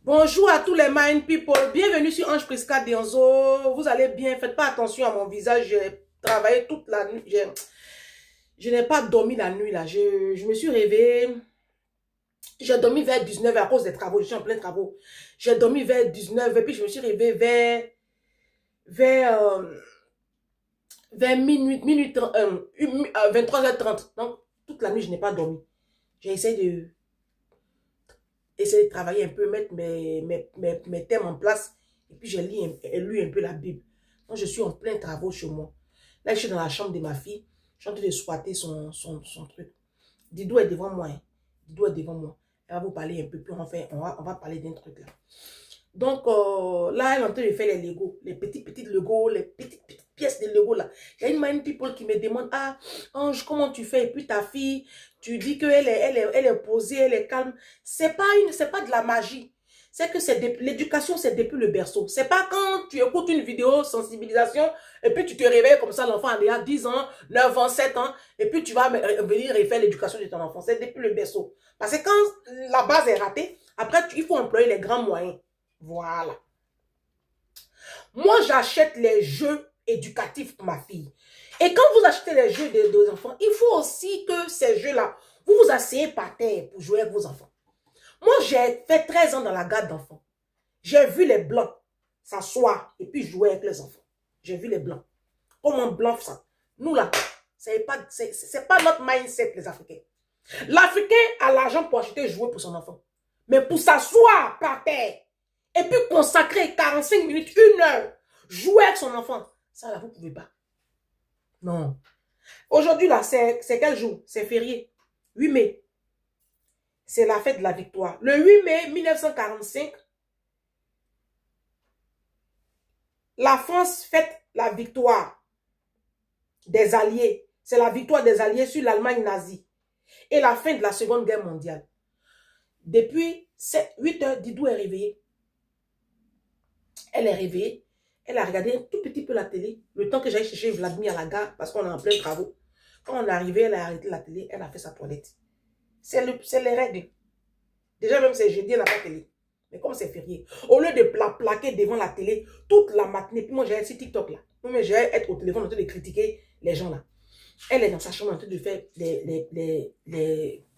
Bonjour à tous les Mind People, bienvenue sur Ange Prisca Dionzo. Vous allez bien, faites pas attention à mon visage, j'ai travaillé toute la nuit, je n'ai pas dormi la nuit là, je me suis réveillée, j'ai dormi vers 19h à cause des travaux, je suis en plein travaux. J'ai dormi vers 19h et puis je me suis réveillée vers minuit 23h30. Donc toute la nuit je n'ai pas dormi. J'ai essayé de travailler un peu, mettre mes thèmes en place. Et puis, j'ai lu un peu la Bible. Donc, je suis en plein travaux chez moi. Là, je suis dans la chambre de ma fille. Je suis en train de squatter son truc. Didou est devant moi. Hein. Didou est devant moi. Elle va vous parler un peu. Puis, on va parler d'un truc là. Donc, là, elle est en train de faire les Legos. Les petits Legos. Les petites pièces de Legos là. Il y a une Mind People qui me demande, ah, Ange, comment tu fais? Et puis, ta fille, tu dis qu'elle est posée, elle est calme. C'est pas de la magie. C'est que l'éducation, c'est depuis le berceau. C'est pas quand tu écoutes une vidéo sensibilisation et puis tu te réveilles comme ça, l'enfant a 10 ans, 9 ans, 7 ans, et puis tu vas venir refaire l'éducation de ton enfant. C'est depuis le berceau. Parce que quand la base est ratée, après, il faut employer les grands moyens. Voilà. Moi, j'achète les jeux éducatifs pour ma fille. Et quand vous achetez les jeux des enfants, il faut aussi que ces jeux-là, vous vous asseyez par terre pour jouer avec vos enfants. Moi, j'ai fait 13 ans dans la garde d'enfants. J'ai vu les blancs s'asseoir et puis jouer avec les enfants. J'ai vu les blancs. Comment blanc ça? Nous là, c'est pas notre mindset les Africains. L'Africain a l'argent pour acheter jouer pour son enfant. Mais pour s'asseoir par terre et puis consacrer 45 minutes, 1 heure, jouer avec son enfant, ça là, vous ne pouvez pas. Non. Aujourd'hui là, c'est quel jour? C'est férié. 8 mai. C'est la fête de la victoire. Le 8 mai 1945, la France fête la victoire des Alliés. C'est la victoire des Alliés sur l'Allemagne nazie. Et la fin de la Seconde Guerre mondiale. Depuis 8 heures, Didou est réveillée. Elle est réveillée. Elle a regardé un tout petit peu la télé. Le temps que j'aille chercher Vladimir à la gare, parce qu'on est en plein travaux. Quand on est arrivé, elle a arrêté la télé. Elle a fait sa toilette. C'est les règles. Déjà, même c'est jeudi, elle n'a pas de télé. Mais comme c'est férié, au lieu de la plaquer devant la télé toute la matinée, puis moi j'ai sur TikTok là. Moi, j'ai être au téléphone en train de critiquer les gens là. Elle est dans sa chambre en train de faire les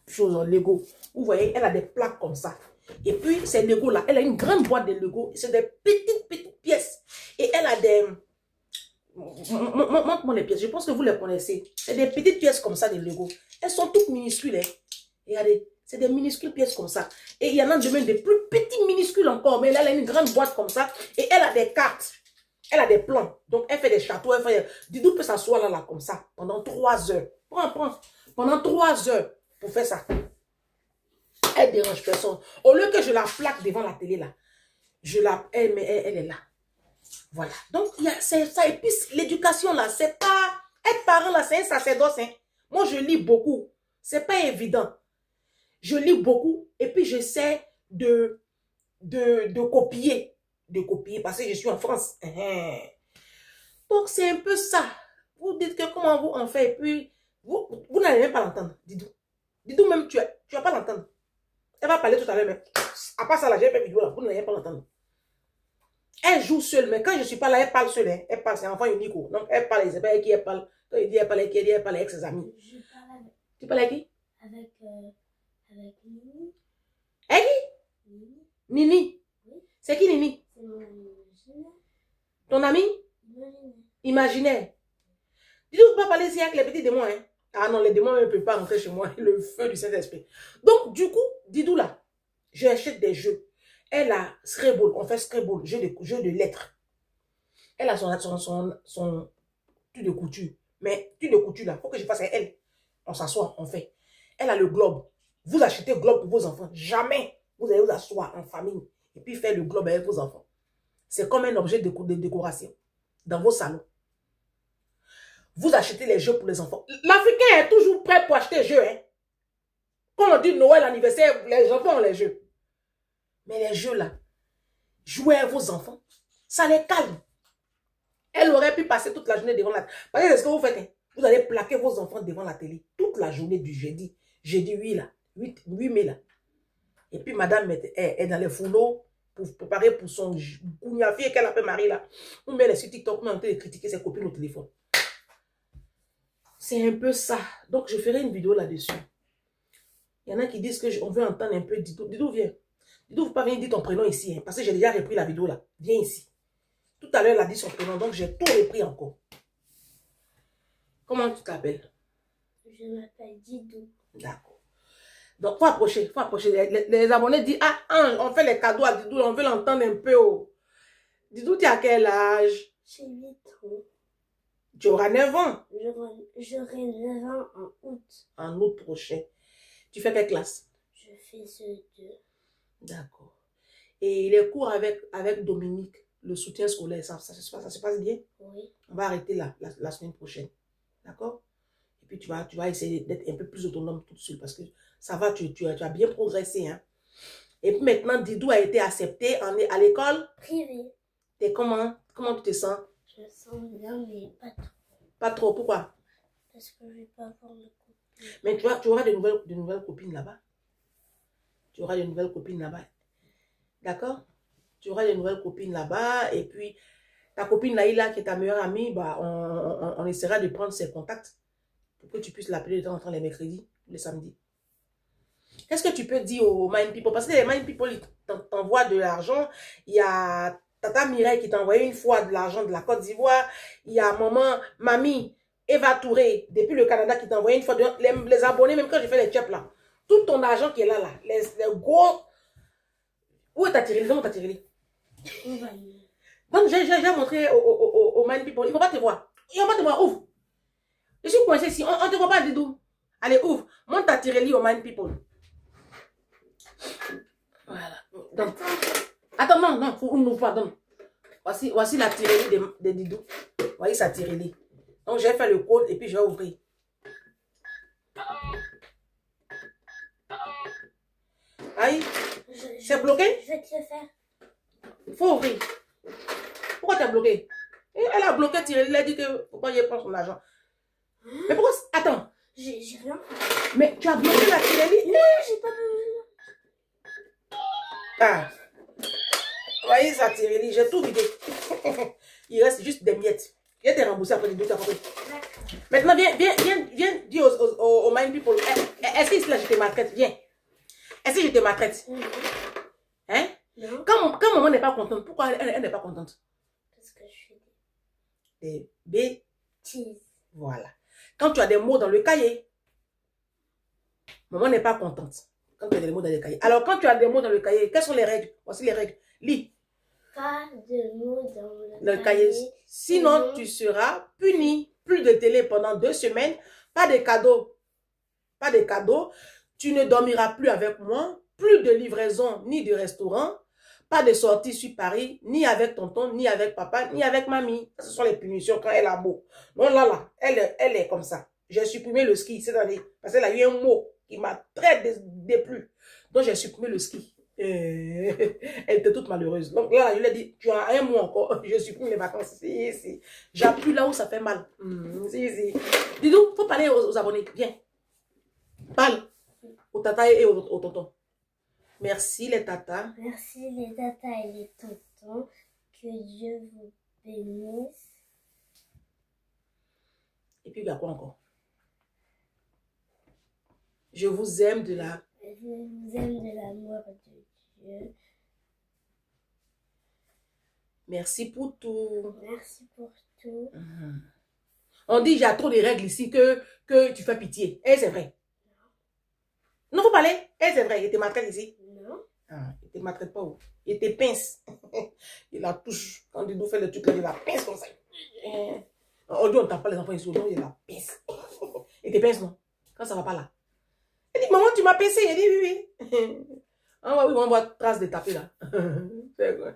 choses en Lego. Vous voyez, elle a des plaques comme ça. Et puis, ces Lego là, elle a une grande boîte de Lego. C'est des petites pièces. Et elle a des... Montre-moi les pièces. Je pense que vous les connaissez. C'est des petites pièces comme ça de Lego. Elles sont toutes minuscules. Hein. Regardez. C'est des minuscules pièces comme ça. Et il y en a même des plus petits minuscules encore. Mais là, elle a une grande boîte comme ça. Et elle a des cartes. Elle a des plans. Donc, elle fait des châteaux. Elle fait... Didou peut s'asseoir là, comme ça. Pendant 3 heures. Prends. Pendant 3 heures pour faire ça. Elle dérange personne. Au lieu que je la plaque devant la télé là. Elle est là. Voilà. Donc, il y a ça. Et puis, l'éducation là, c'est pas... Être parent là, c'est un sacerdoce. Hein. Moi, je lis beaucoup. C'est pas évident. Je lis beaucoup et puis j'essaie de copier. De copier parce que je suis en France. Donc, c'est un peu ça. Vous dites que comment vous en faites et puis vous n'allez même pas l'entendre. Didou même, tu vas pas l'entendre. Elle va parler tout à l'heure, mais à part ça, là, j'ai fait vidéo là, vous n'allez pas l'entendre. Elle joue seule, mais quand je ne suis pas là, elle parle seule. Hein. Elle parle, c'est un enfant unique. Donc, elle parle, c'est pas elle qui elle parle. Quand il dit elle parle, elle parle avec ses amis. Tu parles avec qui? Avec Nini. Avec qui? Nini. Oui. C'est qui Nini? C'est mon imaginaire. Ton ami? Imaginaire. Dis-donc, vous ne pouvez pas parler ici avec les petits démons. Hein? Ah non, les démons ne peuvent pas rentrer chez moi. Le feu du Saint-Esprit. Donc, du coup, Didou là, j'achète des jeux. Elle a Scrabble. On fait Scrabble, jeu de lettres. Elle a son truc de couture. Mais truc de couture là, il faut que je fasse avec elle. On s'assoit, on fait. Elle a le globe. Vous achetez le globe pour vos enfants. Jamais vous allez vous asseoir en famille et puis faire le globe avec vos enfants. C'est comme un objet de décoration dans vos salons. Vous achetez les jeux pour les enfants. L'Africain est toujours prêt pour acheter les jeux. Hein? Quand on dit Noël, anniversaire, les enfants ont les jeux. Mais les jeux là, jouez avec vos enfants, ça les calme. Elle aurait pu passer toute la journée devant la télé. Parce que c'est ce que vous faites. Hein? Vous allez plaquer vos enfants devant la télé toute la journée du jeudi. Jeudi 8 là. 8 mai là. Et puis madame est dans les fourneaux. pour préparer pour son fille qu'elle appelle Marie là. Ou bien les sur TikTok, on est en train de critiquer ses copines au téléphone. C'est un peu ça. Donc, je ferai une vidéo là-dessus. Il y en a qui disent qu'on veut entendre un peu Didou. Didou, viens. Didou, faut pas venir dire ton prénom ici, hein, parce que j'ai déjà repris la vidéo là. Viens ici. Tout à l'heure, elle a dit son prénom, donc j'ai tout repris encore. Comment tu t'appelles? Je m'appelle Didou. D'accord. Donc, faut approcher, faut approcher. Les abonnés disent, ah, on fait les cadeaux à Didou, on veut l'entendre un peu. Oh. Didou, tu as quel âge? J'ai 8 ans. Tu auras 9 ans. J'aurai 9 ans en août. En août prochain. Tu fais quelle classe? Je fais ce 2. D'accord. Et les cours avec Dominique, le soutien scolaire, ça se passe bien? Oui. On va arrêter la semaine prochaine. D'accord? Et puis tu vas essayer d'être un peu plus autonome tout de suite parce que ça va, tu as bien progressé. Hein? Et puis maintenant, Didou a été accepté à l'école Privée. Et comment tu te sens? Je me sens bien, mais pas trop. Pas trop, pourquoi? Parce que je vais pas avoir de copine. Mais tu auras de nouvelles copines là-bas. Tu auras de nouvelles copines là-bas. D'accord? Tu auras de nouvelles copines là-bas. Et puis, ta copine Laïla, qui est ta meilleure amie, bah, on essaiera de prendre ses contacts pour que tu puisses l'appeler de temps en temps les mercredis, les samedis. Qu'est-ce que tu peux dire aux Mind People? Parce que les Mind People, ils t'envoient de l'argent. Il y a Tata Mireille qui t'a envoyé une fois de l'argent de la Côte d'Ivoire. Il y a mamie Eva Touré, depuis le Canada, qui t'a envoyé une fois les abonnés, même quand j'ai fait les checks là. Tout ton argent qui est là, les gros. Où est ta tirée? Donne-moi ta tirée. Donc, j'ai montré aux Mind People. Ils ne vont pas te voir. Ils ne vont pas te voir. Ouvre. Je suis coincé ici. On ne te voit pas, Didou. Allez, ouvre. Monte ta tirée aux Mind People. Voilà. Donc, attends, non, on n'ouvre pas. Donc, voici la tirée de Didou. Voyez sa tirée. Donc, j'ai fait le code et puis je vais ouvrir. Aïe, c'est bloqué? Je vais te le faire. Il faut ouvrir. Pourquoi tu as bloqué? Et elle a bloqué tirée. Elle a dit que pourquoi il prend son argent. Mais pourquoi? Attends. J'ai rien. Mais tu as bloqué la tirée? Non, j'ai pas besoin. Ah. Voyez sa tirée, j'ai tout vidé. Il reste juste des miettes. Viens te rembourser après les deux, tu as compris. Maintenant, viens dire aux Mind People. Est-ce que là, je te maltraite? Viens. Est-ce que je te maltraite? Hein? Non. Quand maman n'est pas contente, pourquoi elle n'est pas contente? Parce que je fais Des bêtises. cheese. Voilà. Quand tu as des mots dans le cahier, maman n'est pas contente. Quand tu as des mots dans le cahier. Alors, quand tu as des mots dans le cahier, quelles sont les règles? Voici les règles. Lis. Pas de mots dans Le cahier. Sinon, tu seras puni. Plus de télé pendant 2 semaines. Pas de cadeaux. Pas de cadeaux. Tu ne dormiras plus avec moi. Plus de livraison ni de restaurant. Pas de sortie sur Paris. Ni avec tonton, ni avec papa, ni avec mamie. Ce sont les punitions quand elle a beau. Non, là, elle est comme ça. J'ai supprimé le ski cette année. Parce qu'elle a eu un mot qui m'a très déplu. Donc, j'ai supprimé le ski. Elle était toute malheureuse. Donc là, je lui ai dit, tu as un mois encore, je supprime les vacances. Si. J'appuie là où ça fait mal. Si. Dis-nous, il faut parler aux abonnés. Viens. Parle aux tatas et aux tontons. Merci les tatas. Merci les tatas et les tontons. Que Dieu vous bénisse. Et puis il y a quoi encore? Je vous aime de la... Je vous aime de l'amour de Dieu. Merci pour tout. Merci pour tout. On dit, il y a trop de règles ici que tu fais pitié. Et c'est vrai. Non, faut parler. Et c'est vrai, il te maltraite ici. Non. Il te maltraite pas où? Il te pince. Il la touche. Quand Didou fait le truc, là, il la pince comme ça. Aujourd'hui, on ne tape pas les enfants ici. Aujourd'hui, il la pince. Il te pince, non? Quand ça va pas là. Elle dit, maman, tu m'as pincé. Elle dit, oui. Ah oui, on voit trace de taper là. C'est quoi?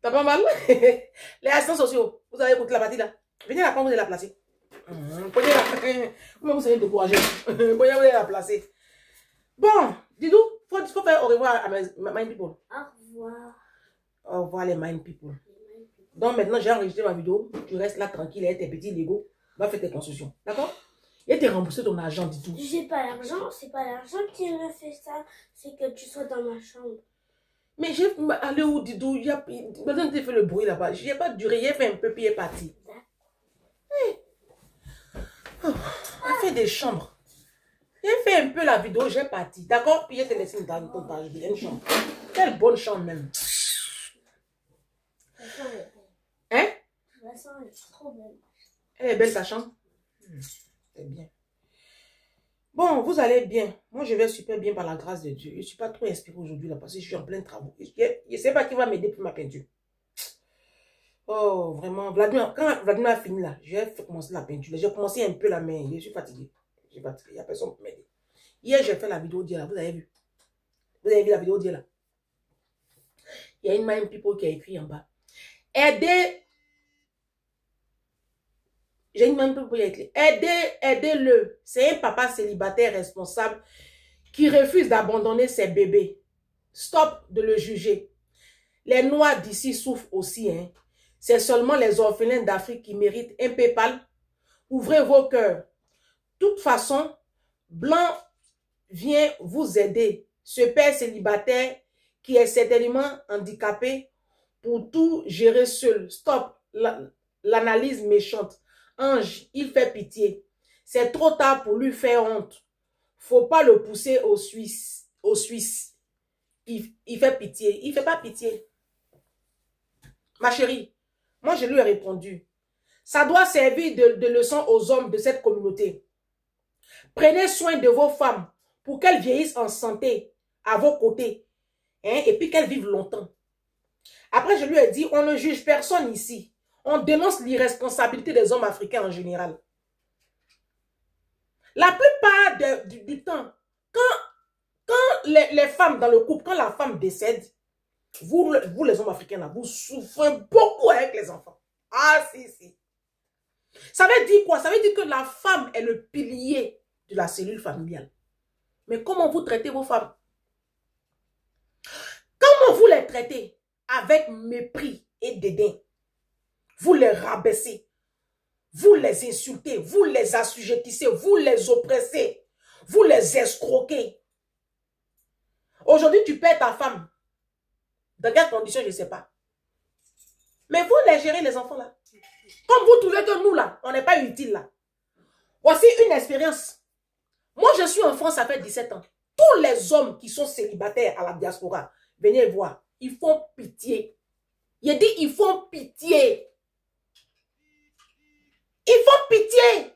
T'as pas mal? Les assistants sociaux, vous avez écouté la partie là. Venez là quand vous allez la placer. Prenez-la. Vous allez décourager. Vous allez la placer. Bon, Didou, il faut faire au revoir à mes Mind People. Au revoir. Au revoir les Mind People. Donc maintenant, j'ai enregistré ma vidéo. Tu restes là tranquille avec tes petits Lego. Va faire tes constructions. D'accord? Et t'es remboursé ton argent du tout. J'ai pas l'argent, c'est pas l'argent qui me fait ça, c'est que tu sois dans ma chambre. Mais j'ai allé où, Didou? Il y a besoin de faire le bruit là-bas. J'ai pas duré, il a fait un peu, puis il est parti. Oh, il fait des chambres. J'ai fait un peu la vidéo, j'ai parti. D'accord? Puis il te laissé dans une chambre. Quelle bonne chambre même. Hein? De toute façon, elle est trop belle. Elle est belle ta chambre? C'est bien. Bon, vous allez bien. Moi, je vais super bien par la grâce de Dieu. Je ne suis pas trop inspirée aujourd'hui là parce que je suis en plein travaux. Je ne sais pas qui va m'aider pour ma peinture. Oh, vraiment. Vladimir, quand Vladimir a fini là, j'ai fait commencer la peinture. J'ai commencé un peu la main. Je suis fatiguée. Je suis fatiguée. Il n'y a personne pour m'aider. Hier, j'ai fait la vidéo d'hier là. Vous avez vu? Vous avez vu la vidéo d'hier là? Il y a une Mind People qui a écrit en bas. Aidez. J'ai une Mind People qui a écrit. Aidez-le. C'est un papa célibataire responsable qui refuse d'abandonner ses bébés. Stop de le juger. Les Noirs d'ici souffrent aussi, hein. C'est seulement les orphelins d'Afrique qui méritent un PayPal. Ouvrez vos cœurs. De toute façon, Blanc vient vous aider. Ce père célibataire qui est certainement handicapé pour tout gérer seul. Stop l'analyse méchante. Ange, il fait pitié. C'est trop tard pour lui faire honte. Faut pas le pousser au Suisse. Il fait pitié. Il fait pas pitié. Ma chérie, moi je lui ai répondu. Ça doit servir de leçon aux hommes de cette communauté. Prenez soin de vos femmes pour qu'elles vieillissent en santé à vos côtés. Hein, et puis qu'elles vivent longtemps. Après, je lui ai dit, on ne juge personne ici. On dénonce l'irresponsabilité des hommes africains en général. La plupart du temps, quand les femmes dans le couple, quand la femme décède, vous les hommes africains, là, vous souffrez beaucoup avec les enfants. Ah, si. Ça veut dire quoi? Ça veut dire que la femme est le pilier de la cellule familiale. Mais comment vous traitez vos femmes? Comment vous les traitez? Avec mépris et dédain. Vous les rabaissez. Vous les insultez. Vous les assujettissez. Vous les oppressez. Vous les escroquez. Aujourd'hui, tu perds ta femme. Dans quelles conditions, je ne sais pas. Mais vous les gérez, les enfants là. Comme vous trouvez que nous là, on n'est pas utile là. Voici une expérience. Moi, je suis en France, ça fait 17 ans. Tous les hommes qui sont célibataires à la diaspora, venez voir. Ils font pitié. Il dit, ils font pitié. Ils font pitié.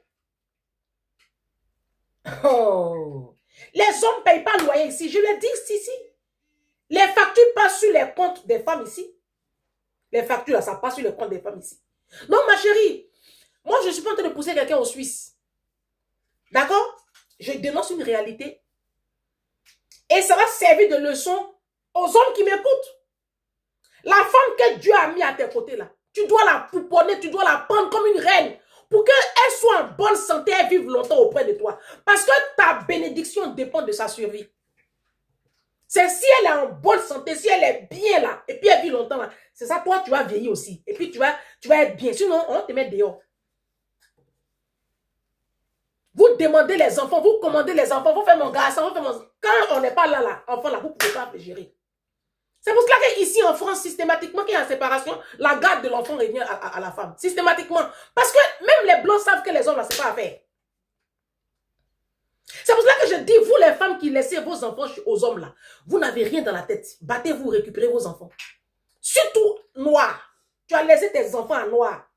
Oh. Les hommes ne payent pas le loyer ici. Je le dis ici. Les factures passent sur les comptes des femmes ici. Les factures, là, ça passe sur les comptes des femmes ici. Donc, ma chérie, moi, je ne suis pas en train de pousser quelqu'un au Suisse. D'accord? Je dénonce une réalité. Et ça va servir de leçon aux hommes qui m'écoutent. La femme que Dieu a mis à tes côtés, là, tu dois la pouponner, tu dois la prendre comme une reine pour qu'elle soit en bonne santé et vive longtemps auprès de toi. Parce que ta bénédiction dépend de sa survie. C'est si elle est en bonne santé, si elle est bien là, et puis elle vit longtemps là, c'est ça, toi, tu vas vieillir aussi. Et puis tu vas être bien. Sinon, on va te mettre dehors. Vous demandez les enfants, vous commandez les enfants, vous faites mon garçon, vous faites mon... Quand on n'est pas là, enfant là, vous ne pouvez pas le gérer. C'est pour cela qu'ici en France, systématiquement, qu'il y a une séparation, la garde de l'enfant revient à la femme. Systématiquement. Parce que même les blancs savent que les hommes là, c'est pas à faire. C'est pour cela que je dis, vous les femmes qui laissez vos enfants aux hommes là, vous n'avez rien dans la tête. Battez-vous, récupérez vos enfants. Surtout noirs. Tu as laissé tes enfants à noir.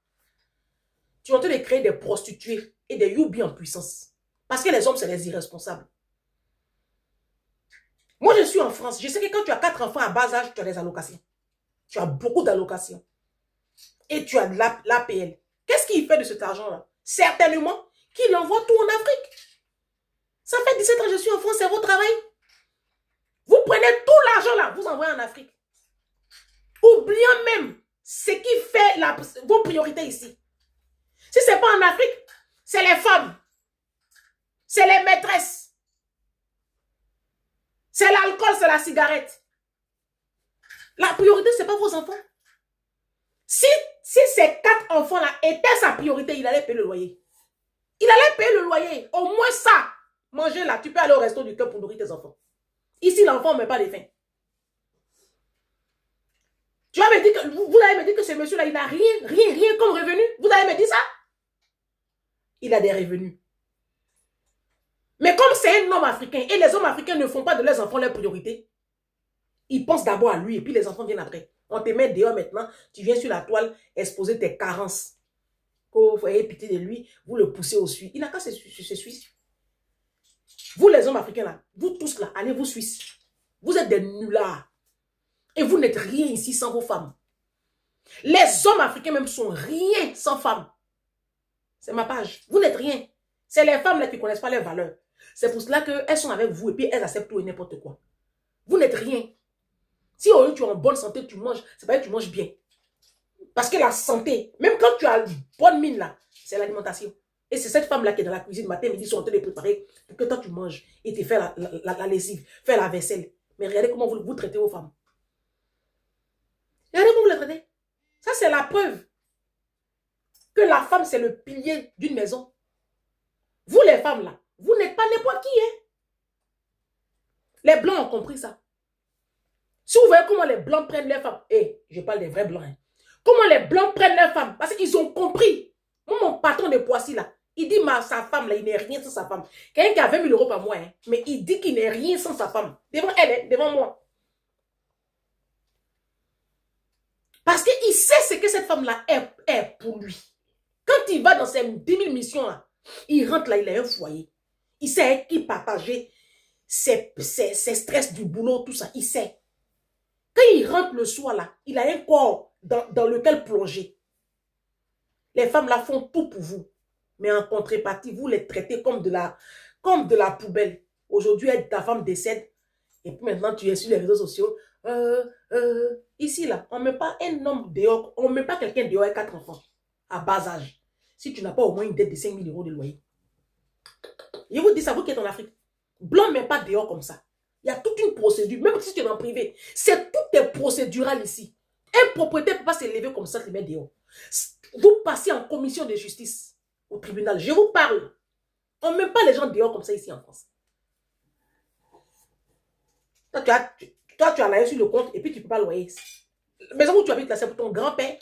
Tu es en train de créer des prostituées et des youbi en puissance. Parce que les hommes, c'est les irresponsables. Moi, je suis en France. Je sais que quand tu as 4 enfants à bas âge, tu as des allocations. Tu as beaucoup d'allocations. Et tu as de l'APL. Qu'est-ce qu'il fait de cet argent-là? Certainement qu'il envoie tout en Afrique. Ça fait 17 ans que je suis en France, c'est votre travail. Vous prenez tout l'argent là, vous envoyez en Afrique. Oubliant même ce qui fait vos priorités ici. Si ce n'est pas en Afrique, c'est les femmes. C'est les maîtresses. C'est l'alcool, c'est la cigarette. La priorité, ce n'est pas vos enfants. Si ces 4 enfants-là étaient sa priorité, il allait payer le loyer. Il allait payer le loyer. Au moins ça. Manger là, tu peux aller au resto du cœur pour nourrir tes enfants. Ici, l'enfant ne met pas de faim. Tu vas me dire que, vous allez me dire que ce monsieur-là, il n'a rien comme revenu. Vous allez me dire ça? Il a des revenus. Mais comme c'est un homme africain, et les hommes africains ne font pas de leurs enfants leur priorité, ils pensent d'abord à lui, et puis les enfants viennent après. On te met dehors maintenant, tu viens sur la toile exposer tes carences. Quand vous ayez pitié de lui, vous le poussez au Suisse. Il n'a qu'à se Suisse. Vous les hommes africains là, vous tous là, allez vous Suisse. Vous êtes des nullards. Et vous n'êtes rien ici sans vos femmes. Les hommes africains même sont rien sans femmes. C'est ma page. Vous n'êtes rien. C'est les femmes là qui ne connaissent pas leurs valeurs. C'est pour cela qu'elles sont avec vous et puis elles acceptent tout et n'importe quoi. Vous n'êtes rien. Si au lieu tu es en bonne santé, tu manges, c'est pas que tu manges bien. Parce que la santé, même quand tu as une bonne mine là, c'est l'alimentation. Et c'est cette femme là qui est dans la cuisine matin, midi, sont en train de préparer pour que toi tu manges et te fais la lessive, faire la vaisselle. Mais regardez comment vous traitez vos femmes. Regardez comment vous les traitez. Ça c'est la preuve que la femme c'est le pilier d'une maison. Vous les femmes là, vous n'êtes pas n'importe qui. Hein? Les blancs ont compris ça. Si vous voyez comment les blancs prennent leurs femmes, je parle des vrais blancs. Hein. Comment les blancs prennent leurs femmes, parce qu'ils ont compris. Moi, mon patron de Poissy là, il dit sa femme là, il n'est rien sans sa femme. Quelqu'un qui a 20 000 euros par mois, hein, mais il dit qu'il n'est rien sans sa femme. Devant elle, hein, devant moi. Parce qu'il sait ce que cette femme là est pour lui. Quand il va dans ses 10 000 missions là, il rentre là, il a un foyer. Il sait qui partager ses stress du boulot, tout ça, il sait. Quand il rentre le soir là, il a un corps dans lequel plonger. Les femmes là font tout pour vous. Mais en contrepartie, vous les traitez comme de la poubelle. Aujourd'hui, ta femme décède. Et puis maintenant, tu es sur les réseaux sociaux. Ici là, on ne met pas un homme dehors. On ne met pas quelqu'un dehors avec 4 enfants. À bas âge. Si tu n'as pas au moins une dette de 5 000 euros de loyer. Je vous dis ça, vous qui êtes en Afrique. Blanc ne met pas dehors comme ça. Il y a toute une procédure, même si tu es en privé. C'est tout est procédural ici. Un propriétaire ne peut pas se lever comme ça, se mettre dehors. Vous passez en commission de justice au tribunal. Je vous parle. On ne met pas les gens dehors comme ça ici en France. Toi, tu as l'argent sur le compte et puis tu ne peux pas loyer. La maison où tu habites là, c'est pour ton grand-père.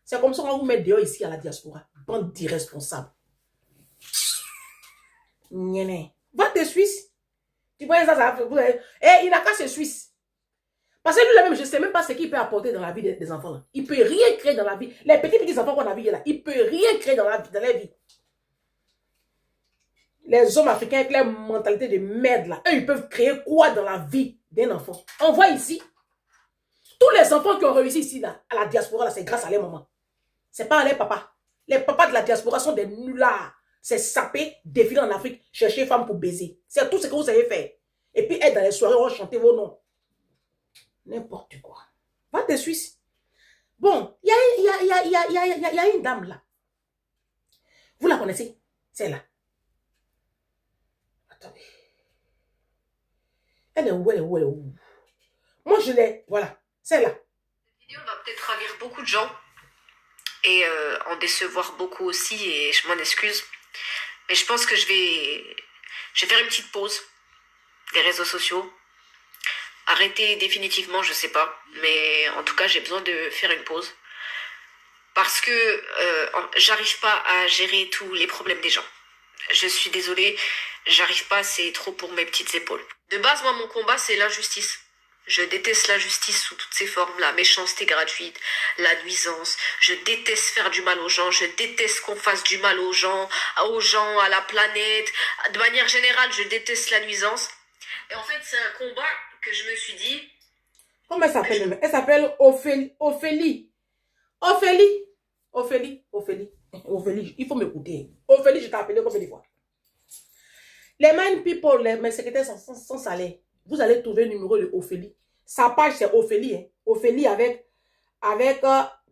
C'est comme ça qu'on va vous mettre dehors ici à la diaspora. Bande d'irresponsables. Va te Suisse. Tu vois ça, il n'a qu'à se Suisse. Parce que lui-même, je ne sais même pas ce qu'il peut apporter dans la vie des enfants. Là. Il ne peut rien créer dans la vie. Les petits enfants qu'on a vus là, il ne peut rien créer dans la vie. Les hommes africains avec leur mentalité de merde là, eux, ils peuvent créer quoi dans la vie d'un enfant? On voit ici, tous les enfants qui ont réussi ici là, à la diaspora, c'est grâce à leurs mamans. C'est pas à leurs papas. Les papas de la diaspora sont des nullards. C'est saper, défiler en Afrique, chercher femme pour baiser. C'est tout ce que vous savez faire. Et puis être dans les soirées, on chanter vos noms. N'importe quoi. Va te Suisse. Bon, il y a une dame là. Vous la connaissez? C'est là. Attendez. Elle est où? Moi, je l'ai. Voilà. C'est là. Cette vidéo va peut-être ravir beaucoup de gens. Et en décevoir beaucoup aussi. Et je m'en excuse. Mais je pense que je vais faire une petite pause des réseaux sociaux. Arrêter définitivement, je sais pas. Mais en tout cas, j'ai besoin de faire une pause. Parce que j'arrive pas à gérer tous les problèmes des gens. Je suis désolée, j'arrive pas, c'est trop pour mes petites épaules. De base, moi, mon combat, c'est l'injustice. Je déteste l'injustice sous toutes ses formes, la méchanceté gratuite, la nuisance. Je déteste faire du mal aux gens, je déteste qu'on fasse du mal aux gens, à la planète. De manière générale, je déteste la nuisance. Et en fait, c'est un combat que je me suis dit... Comment elle s'appelle? Elle s'appelle Ophélie. Ophélie, il faut m'écouter. Ophélie, je t'ai appelé combien de fois? Les mind people, mes secrétaires sans salaire. Vous allez trouver le numéro de Ophélie. Sa page, c'est Ophélie. Hein? Ophélie avec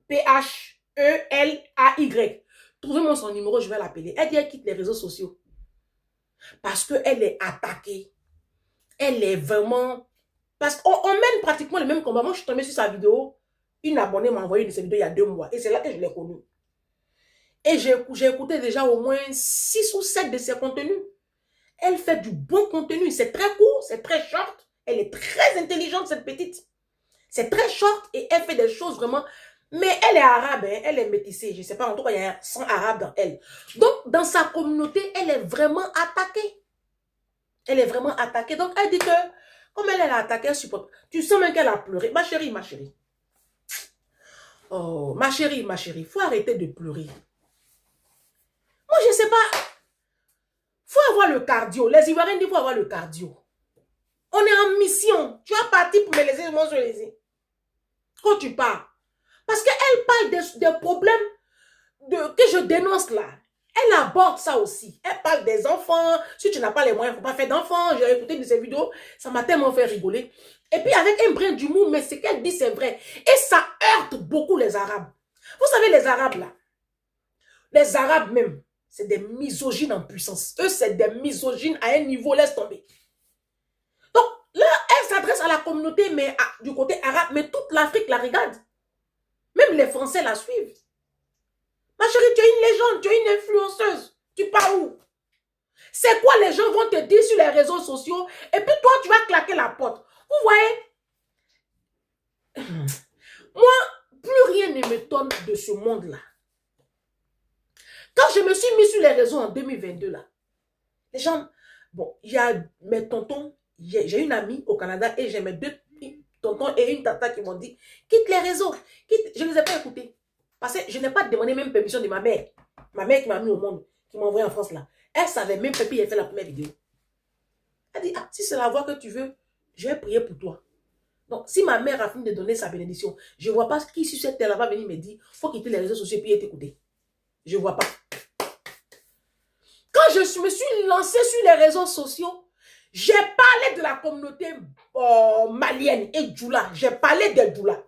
P-H-E-L-A-Y. Trouvez-moi son numéro, je vais l'appeler. Elle dit qu'elle quitte les réseaux sociaux. Parce qu'elle est attaquée. Elle est vraiment... Parce qu'on mène pratiquement le même combat. Moi, je suis tombée sur sa vidéo. Une abonnée m'a envoyé de cette vidéo il y a 2 mois. Et c'est là que je l'ai connue. Et j'ai écouté déjà au moins 6 ou 7 de ses contenus. Elle fait du bon contenu. C'est très court, c'est très short. Elle est très intelligente, cette petite. C'est très short et elle fait des choses vraiment... Mais elle est arabe, hein, elle est métissée. Je ne sais pas, en tout cas, il y a un sang arabe dans elle. Donc, dans sa communauté, elle est vraiment attaquée. Elle est vraiment attaquée. Donc, elle dit que, comme elle est attaquée, elle supporte. Tu sens même qu'elle a pleuré. Ma chérie, ma chérie. Oh, ma chérie, il faut arrêter de pleurer. Moi, je ne sais pas. Il faut avoir le cardio. Les Ivoiriens disent qu'il faut avoir le cardio. On est en mission. Tu as parti pour me laisser mon sur les yeux. Quand tu pars. Parce qu'elle parle des problèmes que je dénonce là. Elle aborde ça aussi. Elle parle des enfants. Si tu n'as pas les moyens, il ne faut pas faire d'enfants. J'ai écouté de ces vidéos. Ça m'a tellement fait rigoler. Et puis avec un brin d'humour, mais ce qu'elle dit, c'est vrai. Et ça heurte beaucoup les Arabes. Vous savez, les Arabes là. Les Arabes même. C'est des misogynes en puissance. Eux, c'est des misogynes à un niveau, laisse tomber. Donc là, elle s'adresse à la communauté, mais du côté arabe. Mais toute l'Afrique la regarde. Même les Français la suivent. Ma chérie, tu es une légende, tu es une influenceuse. Tu pars où? C'est quoi les gens vont te dire sur les réseaux sociaux? Et puis toi, tu vas claquer la porte. Vous voyez? Moi, plus rien ne m'étonne de ce monde-là. Quand je me suis mis sur les réseaux en 2022, là, les gens... Bon, il y a mes tontons. J'ai une amie au Canada et j'ai mes 2 tonton et une tata qui m'ont dit, quitte les réseaux, quitte. Je ne les ai pas écoutés. Parce que je n'ai pas demandé même permission de ma mère. Ma mère qui m'a mis au monde, qui m'a envoyé en France là. Elle savait même pas, puis elle fait la première vidéo. Elle dit, ah, si c'est la voix que tu veux, je vais prier pour toi. Donc, si ma mère a fini de donner sa bénédiction, je ne vois pas qui sur cette terre va venir me dire, il faut quitter les réseaux sociaux et puis t'écouter. Je ne vois pas. Quand je me suis lancée sur les réseaux sociaux, j'ai parlé de la communauté malienne et Djoula. J'ai parlé des Djoula,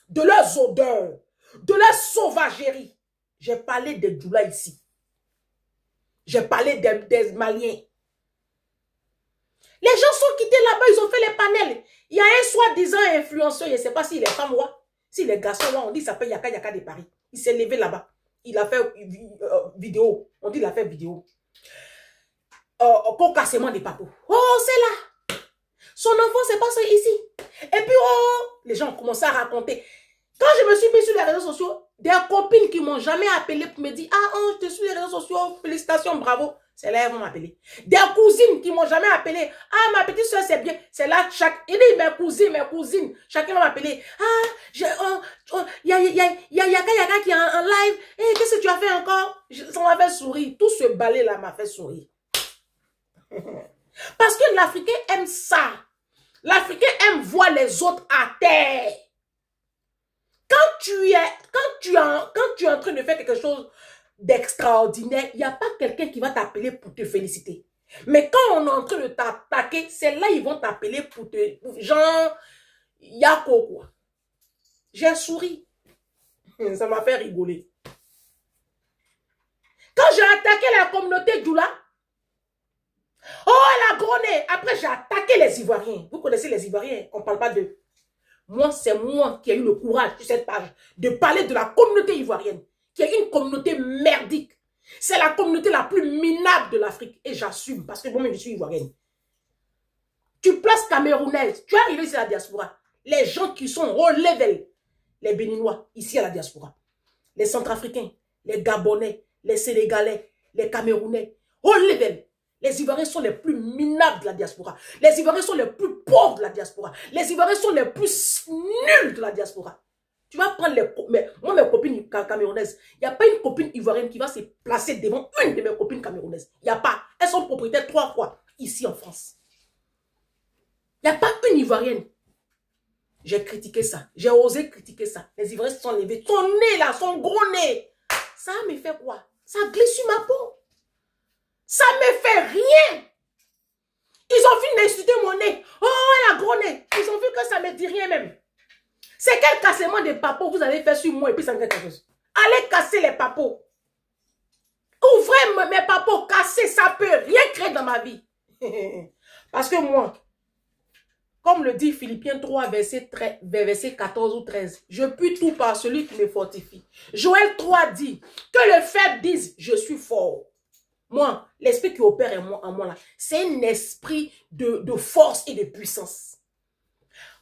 de leurs odeurs, de leur sauvagerie. J'ai parlé des Djoula ici. J'ai parlé des Maliens. Les gens sont quittés là-bas, ils ont fait les panels. Il y a un soi-disant influenceur, je ne sais pas s'il est femme ou s'il est garçon, on dit qu'il s'appelle Yaka Yaka de Paris. Il s'est levé là-bas. Il a fait vidéo. On dit qu'il a fait vidéo. Concassement des papos. Oh, c'est là. Son enfant s'est passé ici. Et puis, oh, les gens ont commencé à raconter. Quand je me suis mis sur les réseaux sociaux, des copines qui m'ont jamais appelé pour me dire, ah, oh, je te suis sur les réseaux sociaux, félicitations, bravo. C'est là, elles vont m'appeler. Des cousines qui m'ont jamais appelé, ah, ma petite soeur, c'est bien. C'est là, il dit, mes cousines, chacun va m'appeler. Ah, il y a Yaka qui est en live. Et qu'est-ce que tu as fait encore? Ça m'a fait sourire. Tout ce balai-là m'a fait sourire. Parce que l'Africain aime ça. L'Africain aime voir les autres à terre. Quand tu es en train de faire quelque chose d'extraordinaire, il n'y a pas quelqu'un qui va t'appeler pour te féliciter. Mais quand on est en train de t'attaquer, c'est là ils vont t'appeler pour te... Genre, Yako quoi. J'ai souri. Ça m'a fait rigoler. Quand j'ai attaqué la communauté Djoula, oh, elle a grogné. Après, j'ai attaqué les Ivoiriens. Vous connaissez les Ivoiriens, on ne parle pas d'eux. Moi, c'est moi qui ai eu le courage sur cette page de parler de la communauté ivoirienne, qui est une communauté merdique. C'est la communauté la plus minable de l'Afrique. Et j'assume, parce que moi-même, je suis ivoirienne. Tu places camerounaise, tu arrives ici à la diaspora. Les gens qui sont au level, les Béninois, ici à la diaspora. Les Centrafricains, les Gabonais, les Sénégalais, les Camerounais, au level. Les Ivoiriens sont les plus minables de la diaspora. Les Ivoiriens sont les plus pauvres de la diaspora. Les Ivoiriens sont les plus nuls de la diaspora. Tu vas prendre moi, mes copines camerounaises, il n'y a pas une copine ivoirienne qui va se placer devant une de mes copines camerounaises. Il n'y a pas. Elles sont propriétaires 3 fois ici en France. Il n'y a pas une Ivoirienne. J'ai critiqué ça. J'ai osé critiquer ça. Les Ivoiriens se sont levés. Son nez là, son gros nez. Ça me fait quoi? Ça glisse sur ma peau. Ça me fait rien. Ils ont fini d'insulter mon nez. Oh, elle a gros nez. Ils ont vu que ça me dit rien même. C'est quel cassement de papos vous allez faire sur moi et puis ça me fait quelque chose. Allez casser les papos. Ouvrez mes papos, casser, ça peut rien créer dans ma vie. Parce que moi, Comme le dit Philippiens 3, verset 14 ou 13. Je puis tout par celui qui me fortifie. Joël 3 dit que le faible dise, je suis fort. Moi, l'esprit qui opère en moi là, c'est un esprit de force et de puissance.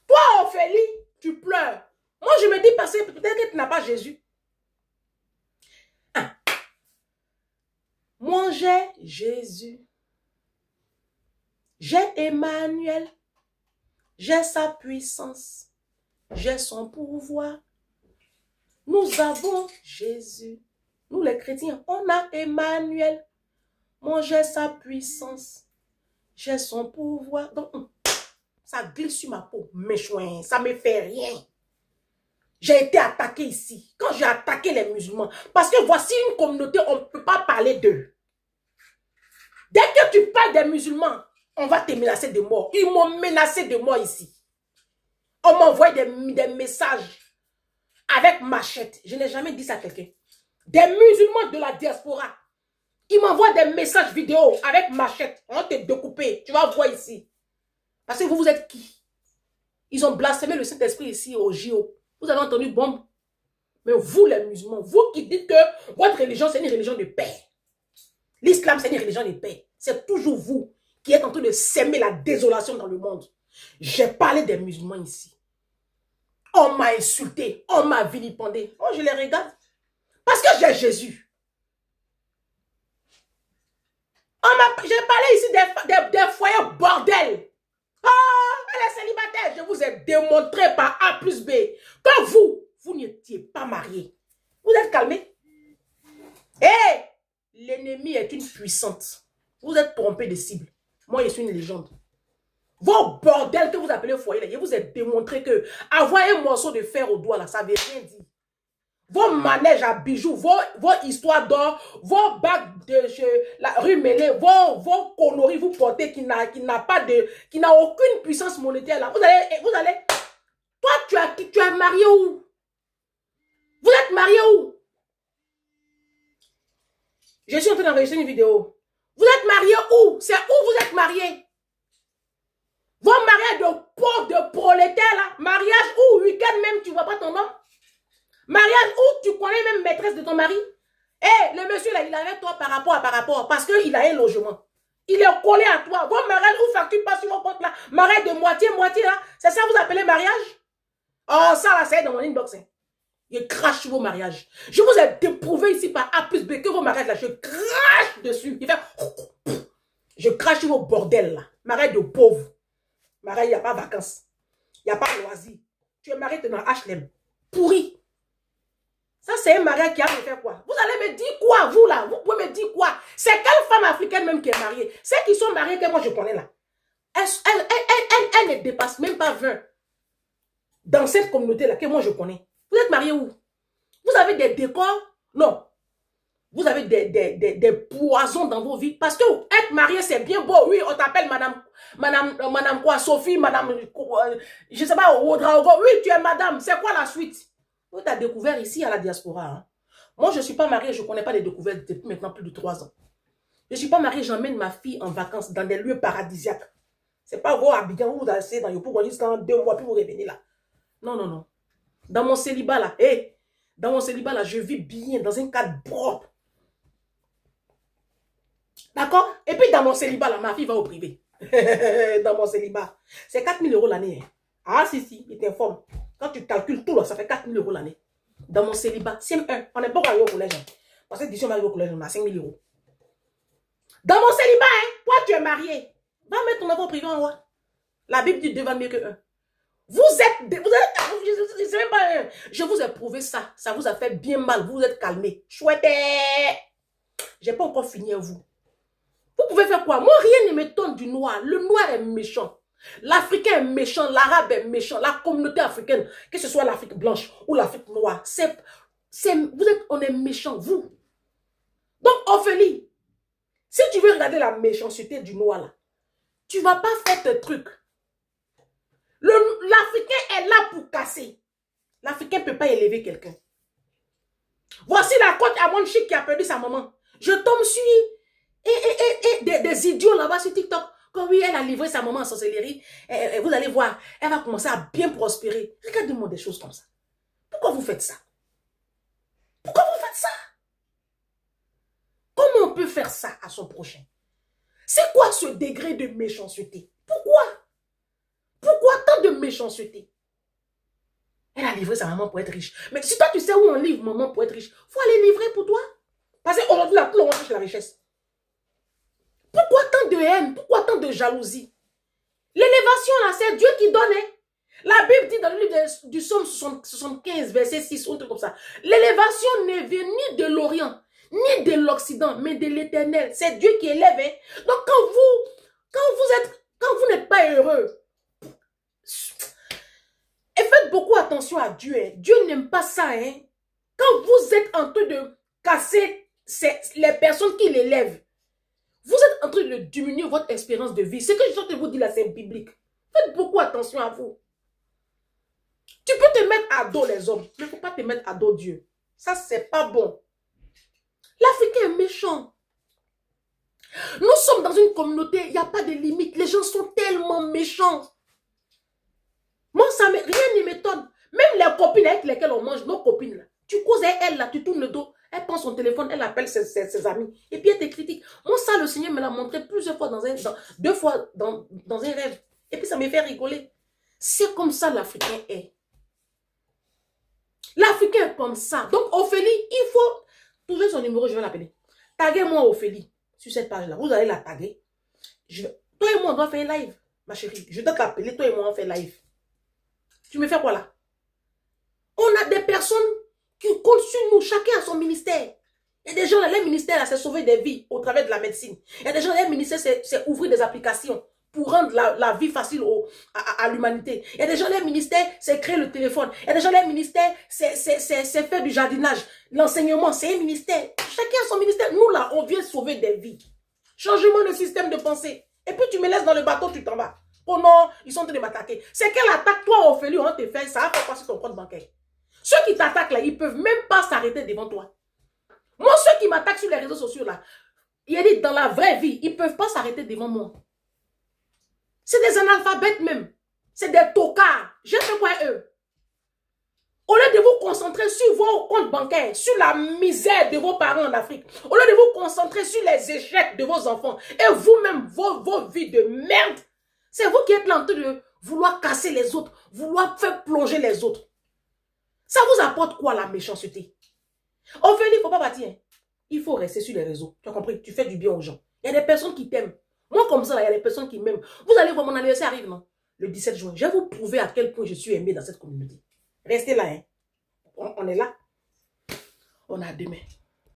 Toi, Ophélie, tu pleures. Moi, je me dis, parce que peut-être que tu n'as pas Jésus. Ah. Moi, j'ai Jésus. J'ai Emmanuel. J'ai sa puissance. J'ai son pouvoir. Nous avons Jésus. Nous, les chrétiens, on a Emmanuel. Moi, j'ai sa puissance. J'ai son pouvoir. Donc, ça glisse sur ma peau. Mais ça ne me fait rien. J'ai été attaqué ici. Quand j'ai attaqué les musulmans. Parce que voici une communauté, on ne peut pas parler d'eux. Dès que tu parles des musulmans, on va te menacer de mort. Ils m'ont menacé de mort ici. On m'a envoyé des messages avec machette. Je n'ai jamais dit ça à quelqu'un. Des musulmans de la diaspora. Ils m'envoient des messages vidéo avec machette. On va te découper. Tu vas voir ici. Parce que vous êtes qui? Ils ont blasphémé le Saint-Esprit ici au JO. Vous avez entendu bombe. Mais vous les musulmans, vous qui dites que votre religion c'est une religion de paix. L'islam c'est une religion de paix. C'est toujours vous qui êtes en train de s'aimer la désolation dans le monde. J'ai parlé des musulmans ici. On m'a insulté, on m'a vilipendé. Moi, je les regarde. Parce que j'ai Jésus. J'ai parlé ici des foyers bordel. Ah, elle est célibataire. Je vous ai démontré par A plus B que vous n'étiez pas mariés. Vous êtes calmés. Hé, l'ennemi est une puissante. Vous êtes trompé de cible. Moi, je suis une légende. Vos bordels que vous appelez foyer, là, je vous ai démontré que avoir un morceau de fer au doigt, là, ça ne veut rien dire. Vos manèges à bijoux, vos histoires d'or, vos bagues de la rue Mélé, vos conneries vous portez qui n'a aucune puissance monétaire, là. Vous allez, toi, tu es marié où? Vous êtes marié où? Je suis en train d'enregistrer une vidéo. Vous êtes marié où? C'est où vous êtes marié? Vos mariages de pauvres, de prolétaires, là. Mariage où? Week-end même, tu ne vois pas ton homme? Mariage où? Tu connais même maîtresse de ton mari? Eh, le monsieur, là, il est avec toi par rapport. Parce qu'il a un logement. Il est collé à toi. Vos mariages où facture pas sur vos comptes, là? Mariage de moitié, là. C'est ça vous appelez mariage? Oh, ça, là, c'est dans mon inbox, hein. Je crache sur vos mariages. Je vous ai déprouvé ici par A plus B que vos mariages, là. Je crache dessus. Je crache sur vos bordels, là. Mariage de pauvres. Mariage, il n'y a pas vacances. Il n'y a pas loisir. Tu es marié dans HLM. Pourri. Ça, c'est un mariage qui a me faire quoi? Vous allez me dire quoi, vous, là? Vous pouvez me dire quoi? C'est quelle femme africaine même qui est mariée? Celles qui sont mariées que moi, je connais, là. Elle ne dépasse même pas 20. Dans cette communauté-là, que moi, je connais. Vous êtes mariés où? Vous avez des décors? Non. Vous avez des poisons dans vos vies. Parce que être marié, c'est bien beau. Oui, on t'appelle madame quoi, Sophie, madame, je sais pas, Ouedraogo. Oui, tu es madame. C'est quoi la suite? Vous t'as découvert ici à la diaspora. Hein? Moi, je ne suis pas mariée, je ne connais pas les découvertes depuis maintenant plus de 3 ans. Je ne suis pas mariée, j'emmène ma fille en vacances dans des lieux paradisiaques. Ce n'est pas vos Abidjan où vous allez dans Yopougon jusqu'en 2 mois puis vous revenez là. Non, non, non. Dans mon célibat là, dans mon célibat là, je vis bien dans un cadre propre. D'accord? Et puis dans mon célibat là, ma fille va au privé. Dans mon célibat. C'est 4 000 € l'année. Hein. Ah si, il t'informe. Quand tu calcules tout là, ça fait 4 000 € l'année. Dans mon célibat, CM1, on n'est pas arrivé au collège. Hein. Parce que d'ici on va arriver au collège, on a 5 000 €. Dans mon célibat, hein, toi tu es marié. Va mettre ton enfant privé en haut. La Bible dit 2 va mieux que 1. Vous êtes, je même pas un. Je vous ai prouvé ça. Ça vous a fait bien mal. Vous êtes calmé. Chouette. J'ai pas encore fini à vous. Vous pouvez faire quoi? Moi, rien ne m'étonne du noir. Le noir est méchant. L'Africain est méchant. L'Arabe est méchant. La communauté africaine, que ce soit l'Afrique blanche ou l'Afrique noire, on est méchant, vous. Donc, Ophélie, si tu veux regarder la méchanceté du noir, là, tu ne vas pas faire tes trucs. L'Africain est là pour casser. L'Africain ne peut pas élever quelqu'un. Voici la côte à Monchique qui a perdu sa maman. Je tombe sur des idiots là-bas sur TikTok. Quand oui, elle a livré sa maman en sorcellerie, vous allez voir, elle va commencer à bien prospérer. Regardez-moi des choses comme ça. Pourquoi vous faites ça? Pourquoi vous faites ça? Comment on peut faire ça à son prochain? C'est quoi ce degré de méchanceté? Pourquoi? Pourquoi tant de méchanceté? Elle a livré sa maman pour être riche. Mais si toi, tu sais où on livre maman pour être riche, il faut aller livrer pour toi. Parce qu'aujourd'hui, tout le monde cherche la richesse. Pourquoi tant de haine? Pourquoi tant de jalousie? L'élévation, là, c'est Dieu qui donne. Hein? La Bible dit dans le livre du Psaume 75, verset 6, ou un truc comme ça. L'élévation ne vient ni de l'Orient, ni de l'Occident, mais de l'Éternel. C'est Dieu qui élève. Hein? Donc, quand vous n'êtes pas heureux, et faites beaucoup attention à Dieu. Hein? Dieu n'aime pas ça. Hein? Quand vous êtes en train de casser les personnes qui l'élèvent, vous êtes en train de diminuer votre expérience de vie. Ce que je suis en train de vous dire là, c'est biblique. Faites beaucoup attention à vous. Tu peux te mettre à dos les hommes, mais il ne faut pas te mettre à dos Dieu. Ça, c'est pas bon. L'Africain est méchant. Nous sommes dans une communauté, il n'y a pas de limite. Les gens sont tellement méchants. Moi, rien ne m'étonne. Même les copines avec lesquelles on mange, nos copines, là, tu causes avec elle, là, tu tournes le dos, elle prend son téléphone, elle appelle ses amis, et puis elle te critique. Moi, ça, le Seigneur me l'a montré plusieurs fois, deux fois dans un rêve. Et puis ça me fait rigoler. C'est comme ça l'Africain est. L'Africain est comme ça. Donc, Ophélie, il faut trouver son numéro, je vais l'appeler. Taguez-moi Ophélie sur cette page-là. Vous allez la taguer. Toi et moi, on doit faire un live, ma chérie. Je dois t'appeler, toi et moi, on fait live. Tu me fais quoi là? On a des personnes qui comptent sur nous, chacun a son ministère. Il y a des gens, là, les ministères, là, c'est sauver des vies au travers de la médecine. Il y a des gens, les ministères, c'est ouvrir des applications pour rendre la vie facile à l'humanité. Il y a des gens, les ministères, c'est créer le téléphone. Il y a des gens, les ministères, c'est faire du jardinage. L'enseignement, c'est un ministère. Chacun a son ministère. Nous, là, on vient sauver des vies. Changement de système de pensée. Et puis, tu me laisses dans le bateau, tu t'en vas. Oh non, ils sont en train de m'attaquer. C'est quelle attaque, toi, Ophélie, on te fait, ça a fait quoi sur ton compte bancaire? Ceux qui t'attaquent, là, ils ne peuvent même pas s'arrêter devant toi. Moi, ceux qui m'attaquent sur les réseaux sociaux, là, il a dit, dans la vraie vie, ils ne peuvent pas s'arrêter devant moi. C'est des analphabètes même. C'est des tocards. J'ai fait quoi eux? Au lieu de vous concentrer sur vos comptes bancaires, sur la misère de vos parents en Afrique, au lieu de vous concentrer sur les échecs de vos enfants, et vous-même, vos vies de merde, c'est vous qui êtes là en train de vouloir casser les autres, vouloir faire plonger les autres. Ça vous apporte quoi la méchanceté? Ophélie, il ne faut pas partir. Hein. Il faut rester sur les réseaux. Tu as compris? Tu fais du bien aux gens. Il y a des personnes qui t'aiment. Moi, comme ça, là, il y a des personnes qui m'aiment. Vous allez voir, mon anniversaire arrive, non? Le 17 juin. Je vais vous prouver à quel point je suis aimé dans cette communauté. Restez là, hein. On est là. On a demain.